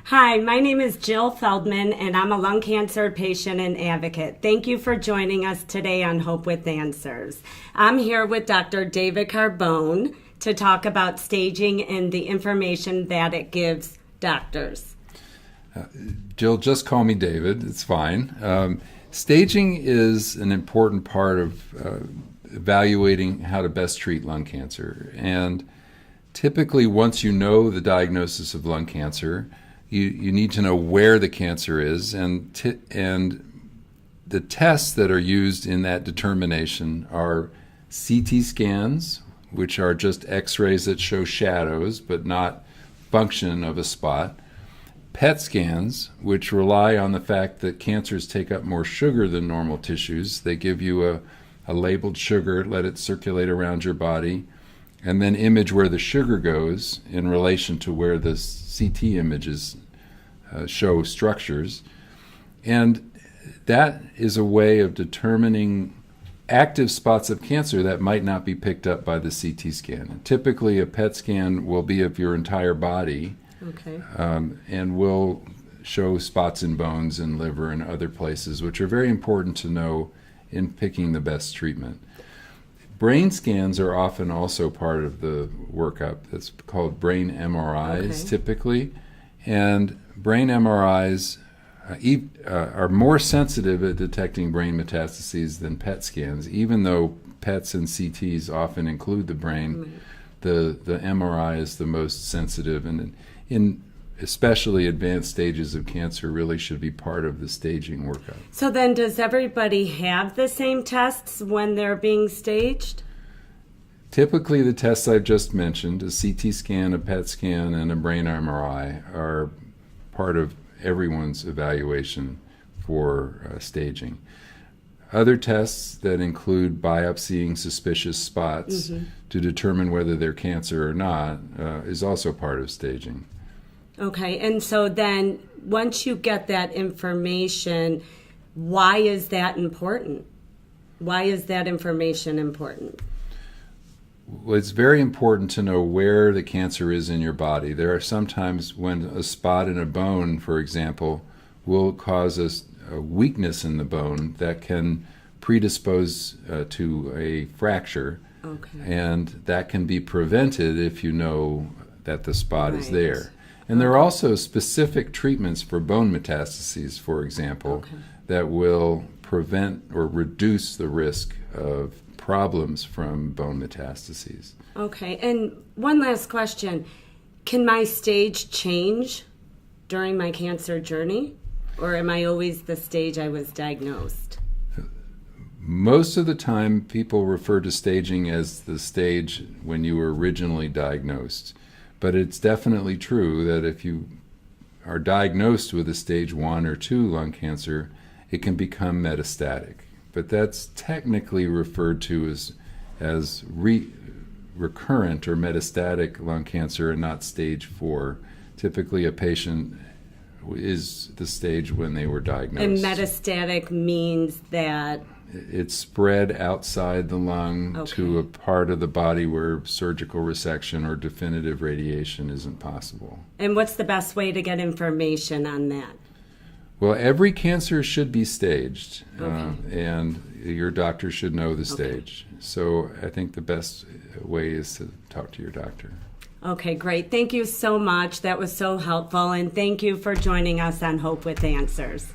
Hi, my name is Jill Feldman, and I'm a lung cancer patient and advocate. Thank you for joining us today on Hope with Answers. I'm here with Dr. David Carbone to talk about staging and the information that it gives doctors. Jill, just call me David. It's fine. Staging is an important part of evaluating how to best treat lung cancer. And typically, once you know the diagnosis of lung cancer, you need to know where the cancer is, and the tests that are used in that determination are CT scans, which are just x-rays that show shadows but not function of a spot, PET scans, which rely on the fact that cancers take up more sugar than normal tissues. They give you a labeled sugar, let it circulate around your body, and then image where the sugar goes in relation to where the CT images show structures. And that is a way of determining active spots of cancer that might not be picked up by the CT scan. Typically, a PET scan will be of your entire body, and will show spots in bones and liver and other places, which are very important to know in picking the best treatment. Brain scans are often also part of the workup. That's called brain MRIs typically. And brain MRIs are more sensitive at detecting brain metastases than PET scans. Even though PETs and CTs often include the brain, the MRI is the most sensitive, and in especially advanced stages of cancer really should be part of the staging workup. So then does everybody have the same tests when they're being staged? Typically, the tests I've just mentioned, a CT scan, a PET scan, and a brain MRI, are part of everyone's evaluation for staging. Other tests that include biopsying suspicious spots to determine whether they're cancer or not is also part of staging. Okay, and so then once you get that information, why is that important? Why is that information important? Well, it's very important to know where the cancer is in your body. There are sometimes when a spot in a bone, for example, will cause a weakness in the bone that can predispose to a fracture, and that can be prevented if you know that the spot is there. And there are also specific treatments for bone metastases, for example, that will prevent or reduce the risk of problems from bone metastases. Okay, and one last question. Can my stage change during my cancer journey, or am I always the stage I was diagnosed? Most of the time, people refer to staging as the stage when you were originally diagnosed. But it's definitely true that if you are diagnosed with a stage 1 or 2 lung cancer, it can become metastatic. But that's technically referred to as recurrent or metastatic lung cancer and not stage 4. Typically, a patient is the stage when they were diagnosed. And metastatic means that it's spread outside the lung to a part of the body where surgical resection or definitive radiation isn't possible. And what's the best way to get information on that? Well, every cancer should be staged, and your doctor should know the stage. So I think the best way is to talk to your doctor. Okay, great. Thank you so much. That was so helpful, and thank you for joining us on Hope with Answers.